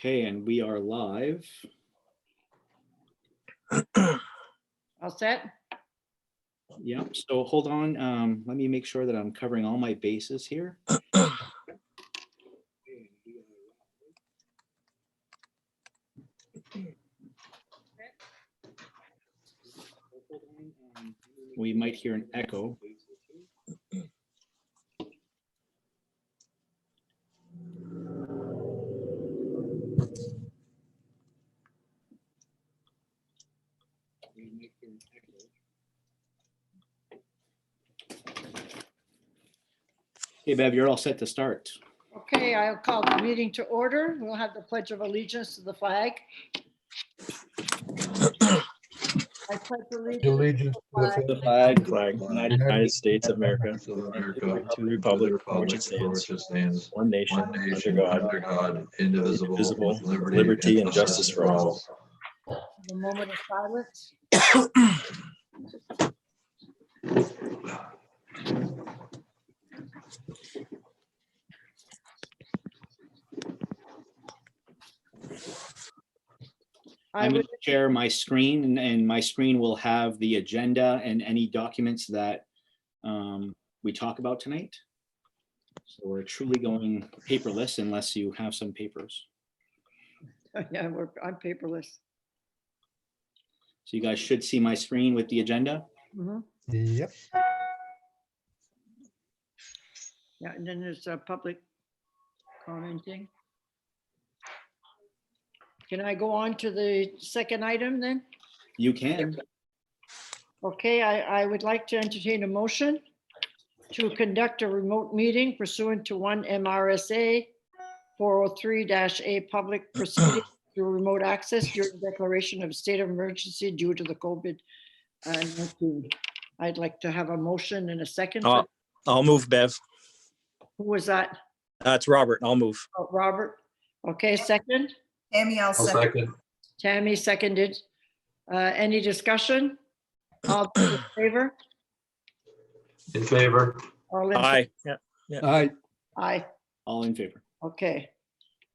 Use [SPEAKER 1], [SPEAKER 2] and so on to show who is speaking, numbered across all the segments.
[SPEAKER 1] Okay, and we are live.
[SPEAKER 2] All set?
[SPEAKER 1] Yep, so hold on. Let me make sure that I'm covering all my bases here. We might hear an echo. Hey, Bev, you're all set to start.
[SPEAKER 2] Okay, I'll call the meeting to order. We'll have the Pledge of Allegiance to the flag. I pledge allegiance
[SPEAKER 3] Allegiance to
[SPEAKER 1] The flag,
[SPEAKER 4] Flag, United States of America, and to the republic for which it stands, one nation, under God, indivisible, with liberty and justice for all.
[SPEAKER 2] the moment of silence. I
[SPEAKER 1] I'm going
[SPEAKER 2] would,
[SPEAKER 1] to share my screen, and my screen will have the agenda and any documents that we talk about tonight. So we're truly going paperless unless you have some papers.
[SPEAKER 2] yeah, I'm paperless.
[SPEAKER 1] So you guys should see my screen with the agenda.
[SPEAKER 2] Mhm.
[SPEAKER 3] Yep.
[SPEAKER 2] Yeah, and then there's a public commenting. Can I go on to the second item then?
[SPEAKER 1] You can.
[SPEAKER 2] Okay, I would like to entertain a motion to conduct a remote meeting pursuant to 1 MRSA 403-A public proceeding through remote access during declaration of state of emergency due to the COVID-19. I'd like to have a motion and a second.
[SPEAKER 4] I'll move, Bev.
[SPEAKER 2] Who was that?
[SPEAKER 4] That's Robert. I'll move.
[SPEAKER 2] Oh, Robert? Okay, second.
[SPEAKER 5] Tammy, I'll
[SPEAKER 3] I'll
[SPEAKER 5] second.
[SPEAKER 3] second.
[SPEAKER 2] Tammy seconded. Any discussion? All in favor?
[SPEAKER 3] In favor.
[SPEAKER 2] All in
[SPEAKER 4] Aye. Yeah.
[SPEAKER 3] Aye.
[SPEAKER 2] Aye.
[SPEAKER 1] All in favor.
[SPEAKER 2] Okay.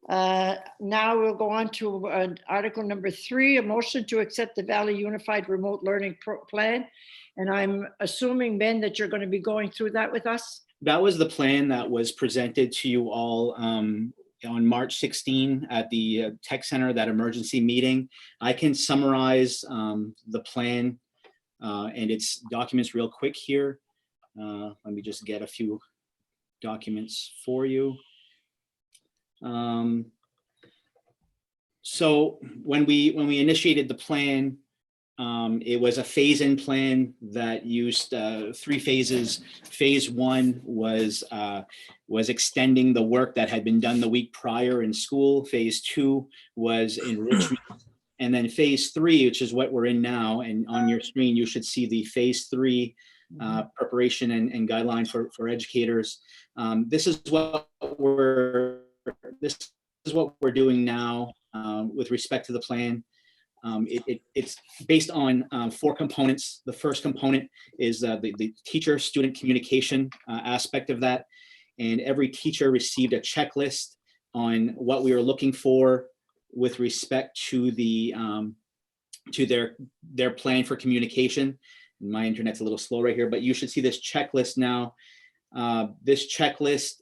[SPEAKER 2] Now we'll go on to article number 3, a motion to accept the Valley Unified Remote Learning Plan. And I'm assuming, Ben, that you're going to be going through that with us?
[SPEAKER 1] That was the plan that was presented to you all on March 16 at the Tech Center, that emergency meeting. I can summarize the plan and its documents real quick here. Let me just get a few documents for you. So when we initiated the plan, it was a phase-in plan that used 3 phases. Phase 1 was extending the work that had been done the week prior in school. Phase 2 was enrichment. And then phase 3, which is what we're in now, and on your screen, you should see the phase 3 preparation and guideline for educators. This is what we're doing now with respect to the plan. It's based on 4 components. The first component is the teacher-student communication aspect of that. And every teacher received a checklist on what we were looking for with respect to the to their plan for communication. My internet's a little slow right here, but you should see this checklist now. This checklist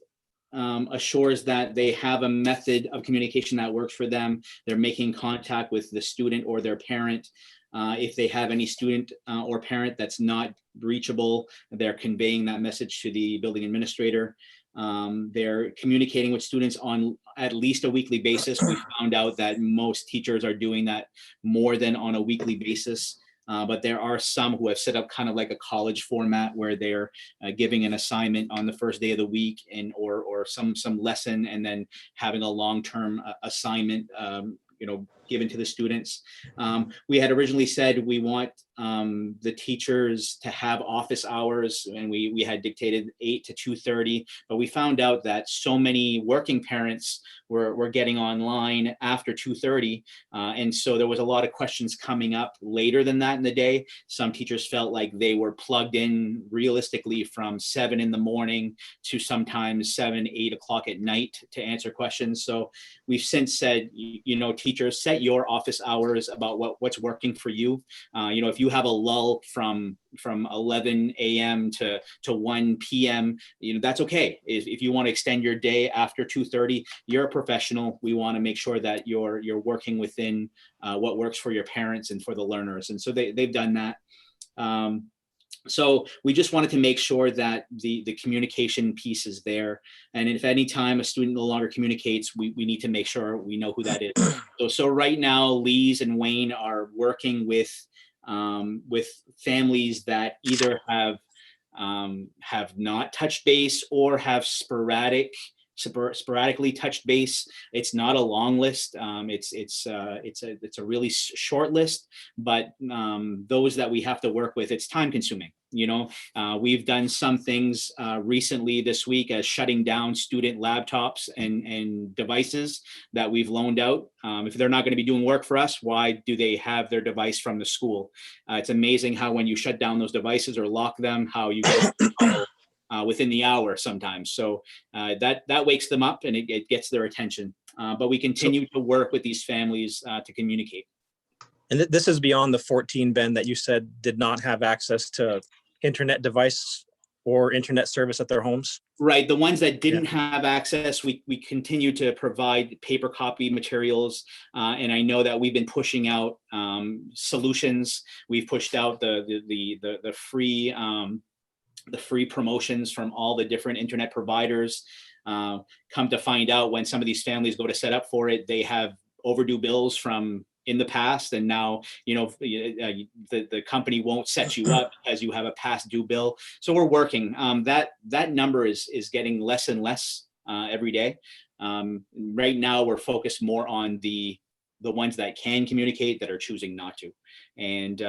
[SPEAKER 1] assures that they have a method of communication that works for them. They're making contact with the student or their parent. If they have any student or parent that's not reachable, they're conveying that message to the building administrator. They're communicating with students on at least a weekly basis. We found out that most teachers are doing that more than on a weekly basis. But there are some who have set up kind of like a college format where they're giving an assignment on the first day of the week or some lesson, and then having a long-term assignment, given to the students. We had originally said we want the teachers to have office hours, and we had dictated 8 to 2:30, but we found out that so many working parents were getting online after 2:30, and so there was a lot of questions coming up later than that in the day. Some teachers felt like they were plugged in realistically from 7 in the morning to sometimes 7, 8 o'clock at night to answer questions. So we've since said, teachers, set your office hours about what's working for you. If you have a lull from 11 a.m. to 1 p.m., that's okay. If you want to extend your day after 2:30, you're a professional. We want to make sure that you're working within what works for your parents and for the learners. And so they've done that. So we just wanted to make sure that the communication piece is there. And if any time a student no longer communicates, we need to make sure we know who that is. So right now, Lise and Wayne are working with families that either have not touched base or have sporadically touched base. It's not a long list. It's a really short list, but those that we have to work with, it's time consuming. We've done some things recently this week as shutting down student laptops and devices that we've loaned out. If they're not going to be doing work for us, why do they have their device from the school? It's amazing how when you shut down those devices or lock them, how you get within the hour sometimes. So that wakes them up and it gets their attention. But we continue to work with these families to communicate.
[SPEAKER 5] And this is beyond the 14, Ben, that you said did not have access to internet device or internet service at their homes?
[SPEAKER 1] Right. The ones that didn't have access, we continue to provide paper copy materials. And I know that we've been pushing out solutions. We've pushed out the free promotions from all the different internet providers. Come to find out, when some of these families go to set up for it, they have overdue bills from in the past, and now the company won't set you up because you have a past due bill. So we're working. That number is getting less and less every day. Right now, we're focused more on the ones that can communicate that are choosing not to. And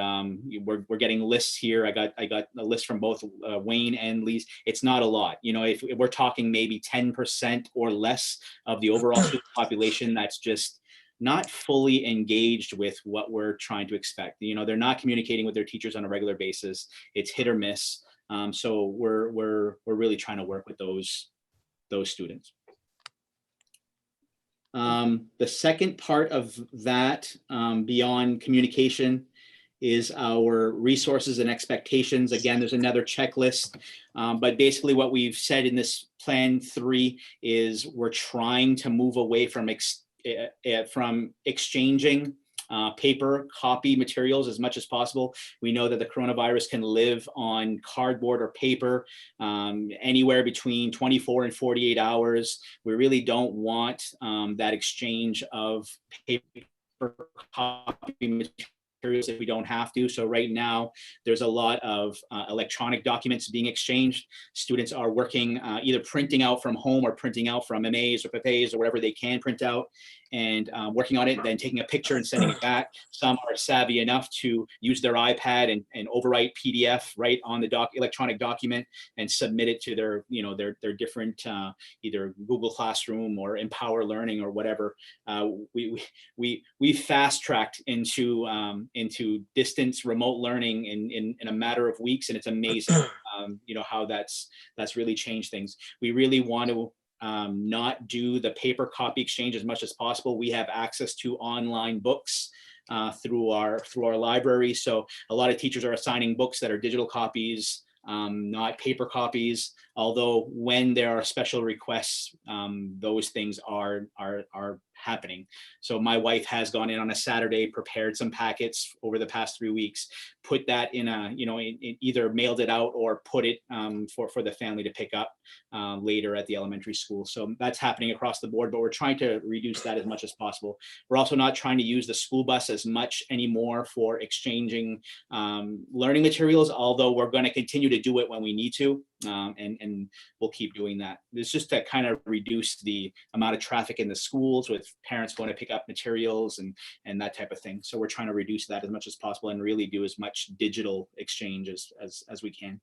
[SPEAKER 1] we're getting lists here. I got a list from both Wayne and Lise. It's not a lot. If we're talking maybe 10% or less of the overall student population, that's just not fully engaged with what we're trying to expect. They're not communicating with their teachers on a regular basis. It's hit or miss. So we're really trying to work with those students. The second part of that, beyond communication, is our resources and expectations. Again, there's another checklist, but basically what we've said in this plan 3 is we're trying to move away from exchanging paper copy materials as much as possible. We know that the coronavirus can live on cardboard or paper anywhere between 24 and 48 hours. We really don't want that exchange of paper copy materials if we don't have to. So right now, there's a lot of electronic documents being exchanged. Students are working either printing out from home or printing out from MAs or PPAs or whatever they can print out, and working on it, then taking a picture and sending it back. Some are savvy enough to use their iPad and overwrite PDF right on the electronic document and submit it to their different either Google Classroom or Empower Learning or whatever. We fast tracked into distance remote learning in a matter of weeks, and it's amazing how that's really changed things. We really want to not do the paper copy exchange as much as possible. We have access to online books through our library. So a lot of teachers are assigning books that are digital copies, not paper copies. Although when there are special requests, those things are happening. So my wife has gone in on a Saturday, prepared some packets over the past 3 weeks, put that in either mailed it out or put it for the family to pick up later at the elementary school. So that's happening across the board, but we're trying to reduce that as much as possible. We're also not trying to use the school bus as much anymore for exchanging learning materials, although we're going to continue to do it when we need to, and and we'll keep doing that. It's just to kind of reduce the amount of traffic in the schools with parents going to pick up materials and that type of thing. So we're trying to reduce that as much as possible and really do as much digital exchange as we can.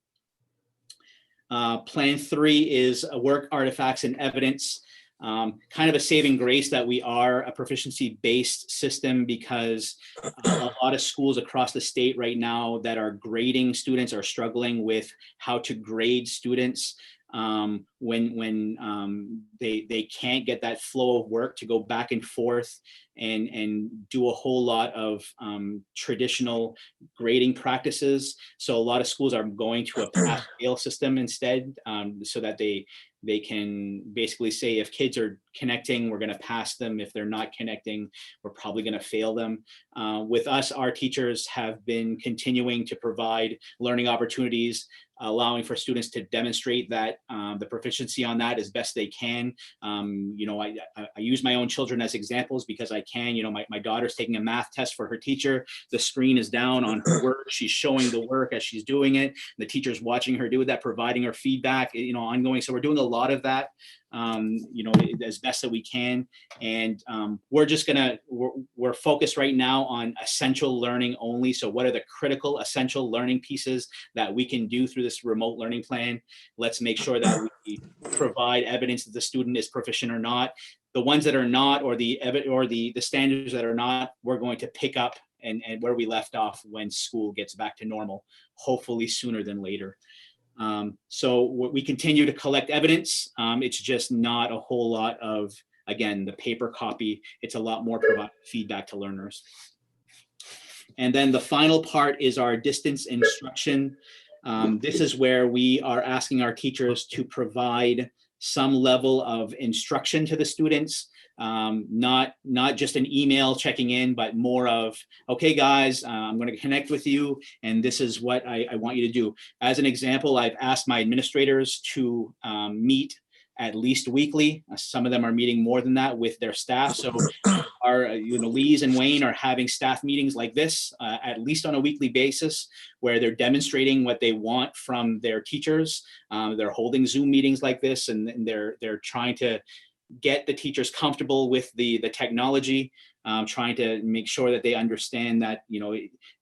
[SPEAKER 1] Plan 3 is work, artifacts, and evidence. Kind of a saving grace that we are a proficiency-based system, because a lot of schools across the state right now that are grading students are struggling with how to grade students when they can't get that flow of work to go back and forth and do a whole lot of traditional grading practices. So a lot of schools are going to a pass-fail system instead, so that they can basically say, if kids are connecting, we're going to pass them. If they're not connecting, we're probably going to fail them. With us, our teachers have been continuing to provide learning opportunities, allowing for students to demonstrate that the proficiency on that as best they can. You know, I use my own children as examples because I can. You know, my daughter's taking a math test for her teacher. The screen is down on her work. She's showing the work as she's doing it. The teacher's watching her do that, providing her feedback, you know, ongoing. So we're doing a lot of that, you know, as best that we can. And we're focused right now on essential learning only. So what are the critical essential learning pieces that we can do through this remote learning plan? Let's make sure that we provide evidence that the student is proficient or not. The ones that are not, or the standards that are not, we're going to pick up and where we left off when school gets back to normal, hopefully sooner than later. So we continue to collect evidence. It's just not a whole lot of, again, the paper copy. It's a lot more provide feedback to learners. And then the final part is our distance instruction. This is where we are asking our teachers to provide some level of instruction to the students. Not just an email checking in, but more of, okay, guys, I'm going to connect with you, and this is what I want you to do. As an example, I've asked my administrators to meet at least weekly. Some of them are meeting more than that with their staff. So our, Lise and Wayne are having staff meetings like this, at least on a weekly basis, where they're demonstrating what they want from their teachers. They're holding Zoom meetings like this, and they're trying to get the teachers comfortable with the technology, trying to make sure that they understand that,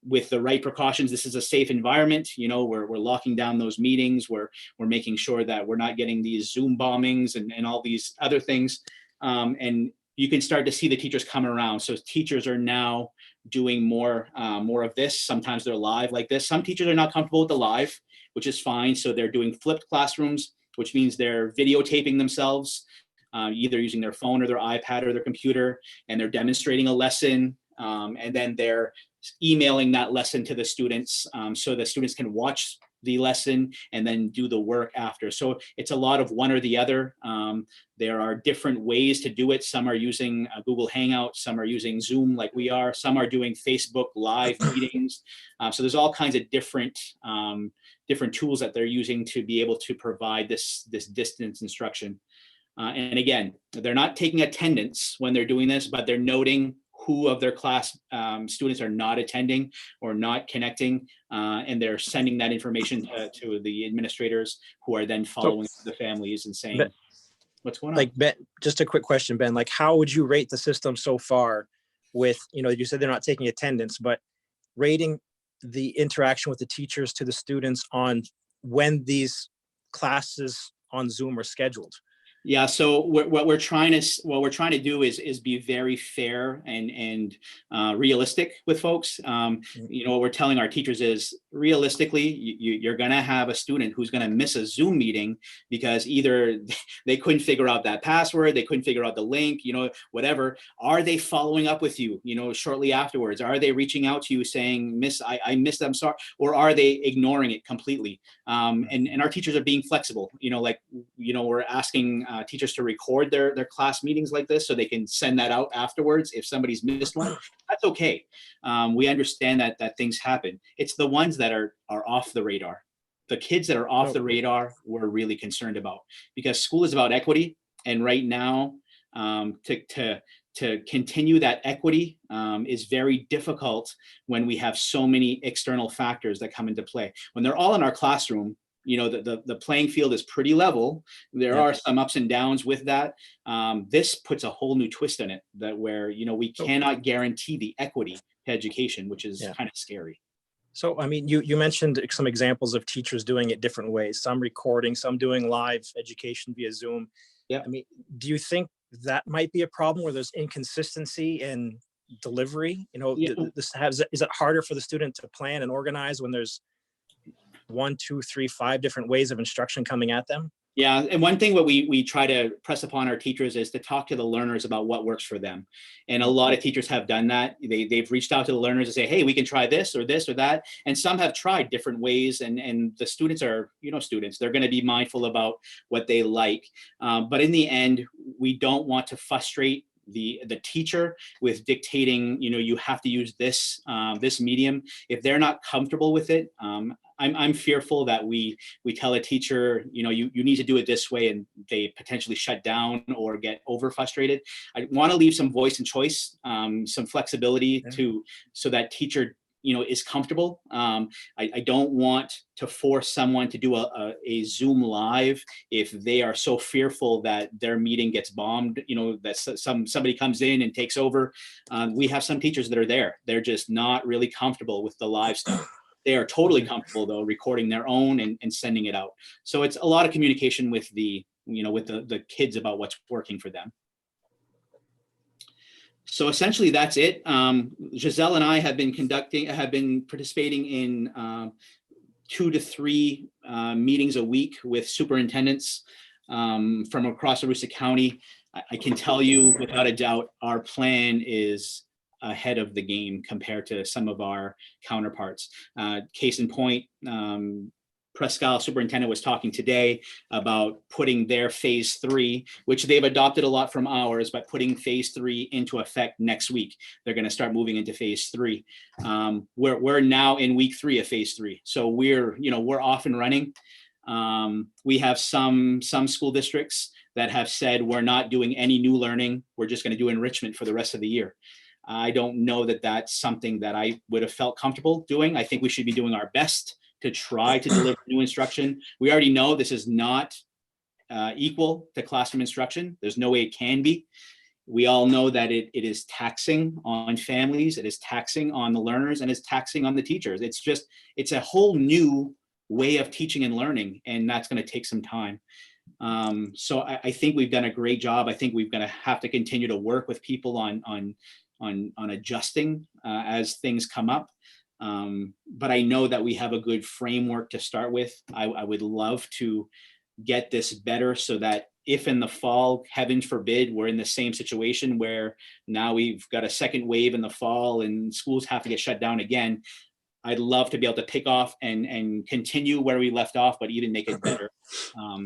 [SPEAKER 1] with the right precautions, this is a safe environment. We're locking down those meetings. We're making sure that we're not getting these Zoom bombings and all these other things. And you can start to see the teachers come around. So teachers are now doing more of this. Sometimes they're live like this. Some teachers are not comfortable with the live, which is fine. So they're doing flipped classrooms, which means they're videotaping themselves, either using their phone or their iPad or their computer, and they're demonstrating a lesson, and then they're emailing that lesson to the students, so the students can watch the lesson and then do the work after. So it's a lot of one or the other. There are different ways to do it. Some are using Google Hangouts, some are using Zoom like we are, some are doing Facebook Live meetings. So there's all kinds of different tools that they're using to be able to provide this distance instruction. And again, they're not taking attendance when they're doing this, but they're noting who of their class students are not attending or not connecting, and they're sending that information to the administrators, who are then following the families and saying, what's going on?
[SPEAKER 5] Like, Ben, just a quick question, Ben, like, how would you rate the system so far with, you said they're not taking attendance, but rating the interaction with the teachers to the students on when these classes on Zoom are scheduled?
[SPEAKER 1] Yeah, so what we're trying to do is be very fair and realistic with folks. What we're telling our teachers is, realistically, you're going to have a student who's going to miss a Zoom meeting because either they couldn't figure out that password, they couldn't figure out the link, whatever. Are they following up with you, shortly afterwards? Are they reaching out to you saying, "Miss, I missed, I'm sorry," or are they ignoring it completely? And our teachers are being flexible. We're asking teachers to record their class meetings like this so they can send that out afterwards if somebody's missed one. That's okay. We understand that things happen. It's the ones that are off the radar. The kids that are off the radar, we're really concerned about, because school is about equity. And right now, to continue that equity is very difficult when we have so many external factors that come into play. When they're all in our classroom, the playing field is pretty level. There
[SPEAKER 5] Yeah.
[SPEAKER 1] are some ups and downs with that. This puts a whole new twist in it that where, we cannot guarantee the equity to education, which is
[SPEAKER 5] Yeah.
[SPEAKER 1] kind of scary.
[SPEAKER 5] So, I mean, you mentioned some examples of teachers doing it different ways, some recording, some doing live education via Zoom.
[SPEAKER 1] Yeah.
[SPEAKER 5] I mean, do you think that might be a problem where there's inconsistency in delivery?
[SPEAKER 1] Yeah.
[SPEAKER 5] Is it harder for the student to plan and organize when there's 1, 2, 3, 5 different ways of instruction coming at them?
[SPEAKER 1] Yeah, and one thing what we try to press upon our teachers is to talk to the learners about what works for them. And a lot of teachers have done that. They've reached out to the learners and say, hey, we can try this or that. And some have tried different ways, and the students are, students. They're going to be mindful about what they like. But in the end, we don't want to frustrate the teacher with dictating, you have to use this medium. If they're not comfortable with it, I'm fearful that we tell a teacher, you need to do it this way, and they potentially shut down or get over frustrated. I want to leave some voice and choice, some flexibility so that teacher, is comfortable. I don't want to force someone to do a Zoom live if they are so fearful that their meeting gets bombed, that somebody comes in and takes over. We have some teachers that are there. They're just not really comfortable with the live stuff. They are totally comfortable though, recording their own and sending it out. So it's a lot of communication with the kids about what's working for them. So essentially that's it. Giselle and I have been participating in 2 to 3 meetings a week with superintendents from across Aroostook County. I can tell you without a doubt, our plan is ahead of the game compared to some of our counterparts. Case in point, Presque Isle superintendent was talking today about putting their phase 3, which they've adopted a lot from ours, but putting phase 3 into effect next week. They're going to start moving into phase 3. We're now in week 3 of phase 3. So we're off and running. We have some school districts that have said we're not doing any new learning. We're just going to do enrichment for the rest of the year. I don't know that that's something that I would have felt comfortable doing. I think we should be doing our best to try to deliver new instruction. We already know this is not equal to classroom instruction. There's no way it can be. We all know that it is taxing on families, it is taxing on the learners, and it's taxing on the teachers. It's a whole new way of teaching and learning, and that's going to take some time. So I think we've done a great job. I think we're going to have to continue to work with people on adjusting as things come up. But I know that we have a good framework to start with. I would love to get this better so that if in the fall, heaven forbid, we're in the same situation where now we've got a second wave in the fall and schools have to get shut down again, I'd love to be able to pick off and continue where we left off, but even make it better.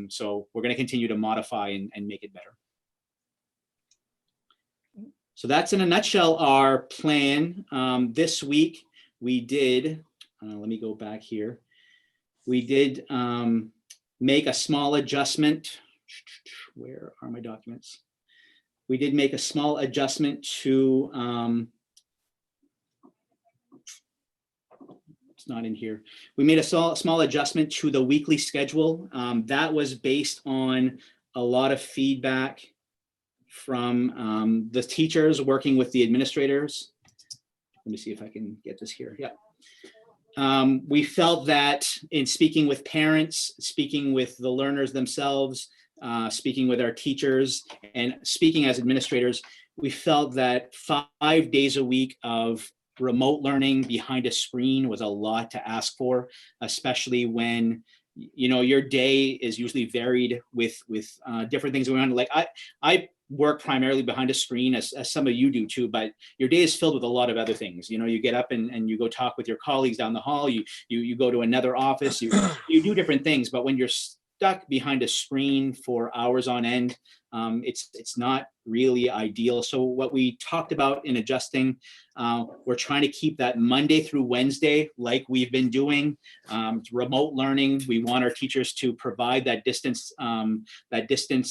[SPEAKER 1] So we're going to continue to modify and make it better. So that's in a nutshell our plan. This week we did, let me go back here. We did make a small adjustment. Where are my documents? We did make a small adjustment to, it's not in here. We made a small adjustment to the weekly schedule. That was based on a lot of feedback from the teachers working with the administrators. Let me see if I can get this here. Yeah. We felt that in speaking with parents, speaking with the learners themselves, speaking with our teachers, and speaking as administrators, we felt that 5 days a week of remote learning behind a screen was a lot to ask for, especially when your day is usually varied with different things going on. Like I work primarily behind a screen, as some of you do too, but your day is filled with a lot of other things. You get up and you go talk with your colleagues down the hall, you go to another office, you do different things, but when you're stuck behind a screen for hours on end, it's not really ideal. So what we talked about in adjusting, we're trying to keep that Monday through Wednesday like we've been doing. Remote learning, we want our teachers to provide that distance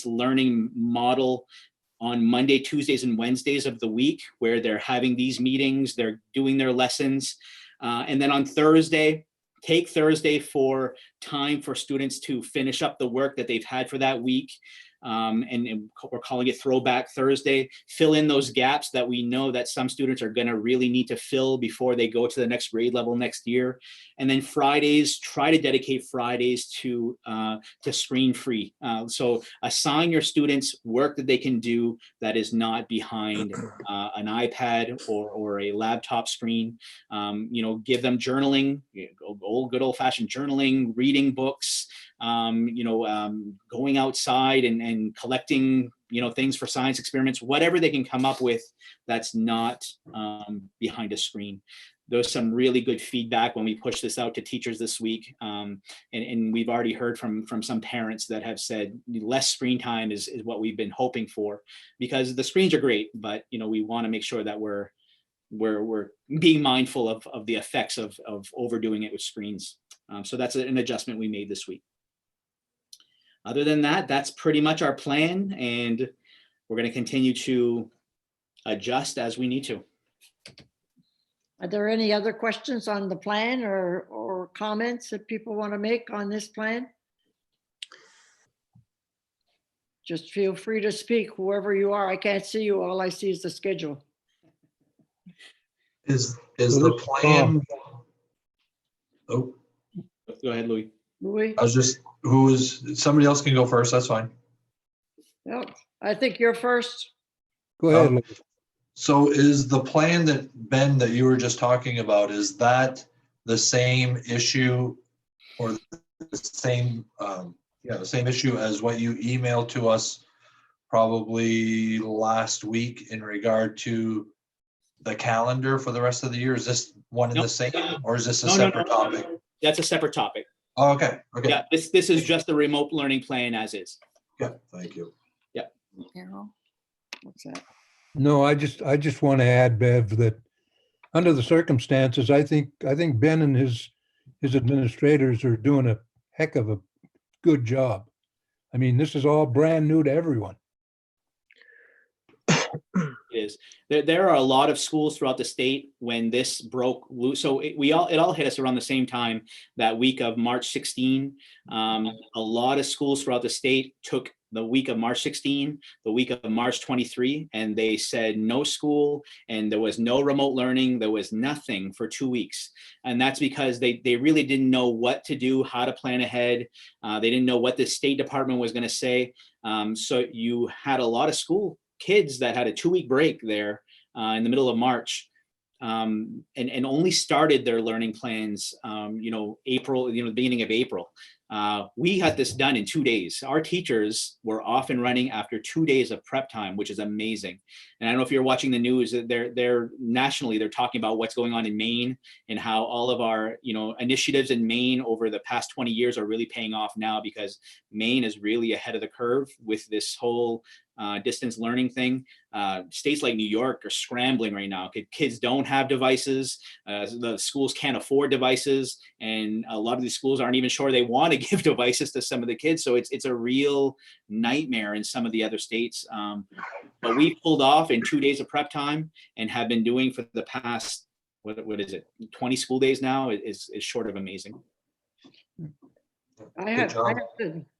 [SPEAKER 1] learning model on Monday, Tuesdays, and Wednesdays of the week, where they're having these meetings, they're doing their lessons. And then on Thursday, take Thursday for time for students to finish up the work that they've had for that week. And we're calling it Throwback Thursday. Fill in those gaps that we know that some students are going to really need to fill before they go to the next grade level next year. And then Fridays, try to dedicate Fridays to screen free. So assign your students work that they can do that is not behind an iPad or a laptop screen. Give them journaling, good old fashioned journaling, reading books, going outside and collecting, things for science experiments, whatever they can come up with that's not behind a screen. There's some really good feedback when we push this out to teachers this week. And we've already heard from some parents that have said less screen time is what we've been hoping for, because the screens are great, but we want to make sure that we're being mindful of the effects of overdoing it with screens. So that's an adjustment we made this week. Other than that, that's pretty much our plan, and we're going to continue to adjust as we need to.
[SPEAKER 2] Are there any other questions on the plan or comments that people want to make on this plan? Just feel free to speak, whoever you are. I can't see you. All I see is the schedule.
[SPEAKER 3] Is the plan? Oh,
[SPEAKER 1] Go ahead, Louis.
[SPEAKER 2] Louis?
[SPEAKER 3] Somebody else can go first, that's fine.
[SPEAKER 2] Yep, I think you're first.
[SPEAKER 6] Go ahead. Lou.
[SPEAKER 3] So is the plan that, Ben, that you were just talking about, is that the same issue or the same, the same issue as what you emailed to us probably last week in regard to the calendar for the rest of the year? Is this one and the same, or is this a separate topic?
[SPEAKER 1] That's a separate topic.
[SPEAKER 3] Oh, okay.
[SPEAKER 1] Yeah, this is just the remote learning plan as is.
[SPEAKER 3] Yeah, thank you.
[SPEAKER 2] Carol, what's that?
[SPEAKER 6] No, I just want to add, Bev, that under the circumstances, I think Ben and his administrators are doing a heck of a good job. I mean, this is all brand new to everyone.
[SPEAKER 1] It is. There are a lot of schools throughout the state when this broke loose. So it all hit us around the same time, that week of March 16. A lot of schools throughout the state took the week of March 16, the week of March 23, and they said no school, and there was no remote learning. There was nothing for 2 weeks. And that's because they really didn't know what to do, how to plan ahead. They didn't know what the State Department was going to say. So you had a lot of school kids that had a 2-week break there in the middle of March, and only started their learning plans, April, the beginning of April. We had this done in 2 days. Our teachers were off and running after 2 days of prep time, which is amazing. And I don't know if you're watching the news, they're nationally, they're talking about what's going on in Maine and how all of our, initiatives in Maine over the past 20 years are really paying off now, because Maine is really ahead of the curve with this whole distance learning thing. States like New York are scrambling right now. Kids don't have devices. The schools can't afford devices, and a lot of these schools aren't even sure they want to give devices to some of the kids. So it's a real nightmare in some of the other states. But we pulled off in 2 days of prep time and have been doing for the past, what is it, 20 school days now, is short of amazing.
[SPEAKER 2] I have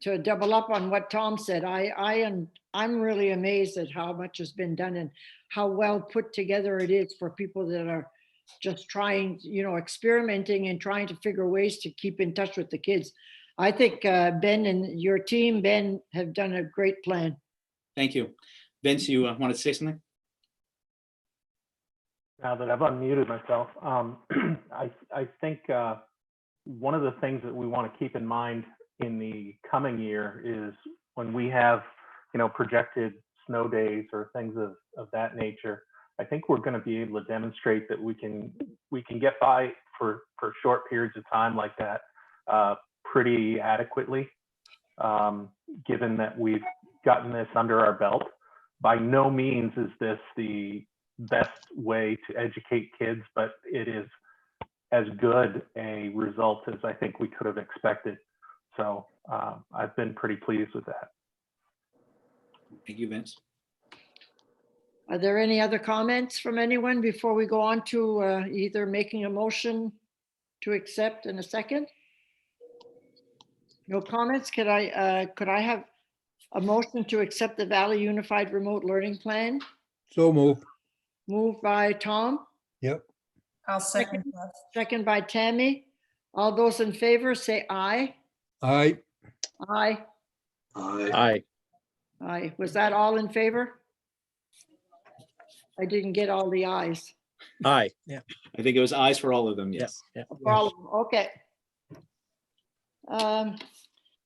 [SPEAKER 2] to double up on what Tom said. I'm really amazed at how much has been done and how well put together it is for people that are just trying, experimenting and trying to figure ways to keep in touch with the kids. I think Ben and your team, Ben, have done a great plan.
[SPEAKER 1] Thank you. Vince, you wanted to say something?
[SPEAKER 7] Now that I've unmuted myself, I think one of the things that we want to keep in mind in the coming year is when we have, projected snow days or things of that nature. I think we're going to be able to demonstrate that we can get by for short periods of time like that pretty adequately, given that we've gotten this under our belt. By no means is this the best way to educate kids, but it is as good a result as I think we could have expected. So I've been pretty pleased with that.
[SPEAKER 1] Thank you, Vince.
[SPEAKER 2] Are there any other comments from anyone before we go on to either making a motion to accept in a second? No comments? Could I have a motion to accept the Valley Unified Remote Learning Plan?
[SPEAKER 6] So moved.
[SPEAKER 2] Moved by Tom,
[SPEAKER 6] Yep.
[SPEAKER 8] I'll second that.
[SPEAKER 2] second by Tammy. All those in favor, say aye.
[SPEAKER 6] Aye.
[SPEAKER 2] Aye.
[SPEAKER 4] Aye.
[SPEAKER 2] Aye. Was that all in favor? I didn't get all the ayes.
[SPEAKER 5] Aye, yeah,
[SPEAKER 1] I think it was ayes for all of them, yes.
[SPEAKER 5] yes, yeah.
[SPEAKER 2] For all of them, okay.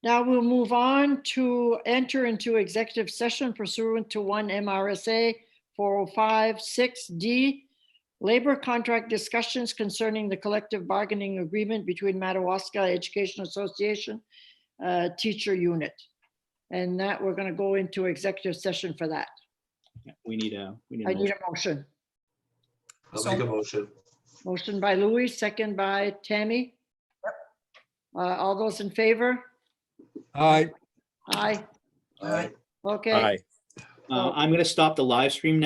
[SPEAKER 2] Now we'll move on to enter into executive session pursuant to 1 MRSA 405-6D, labor contract discussions concerning the collective bargaining agreement between Madawaska Education Association teacher unit. And that we're going to go into executive session for that.
[SPEAKER 1] Yeah, We need a
[SPEAKER 2] I need
[SPEAKER 1] motion.
[SPEAKER 2] a motion.
[SPEAKER 3] I'll make a motion.
[SPEAKER 2] Motion by Louis, second by Tammy. All those in favor?
[SPEAKER 6] Aye.
[SPEAKER 2] Aye.
[SPEAKER 3] Aye.
[SPEAKER 2] Okay.
[SPEAKER 5] Aye.
[SPEAKER 1] I'm going to stop the live stream now.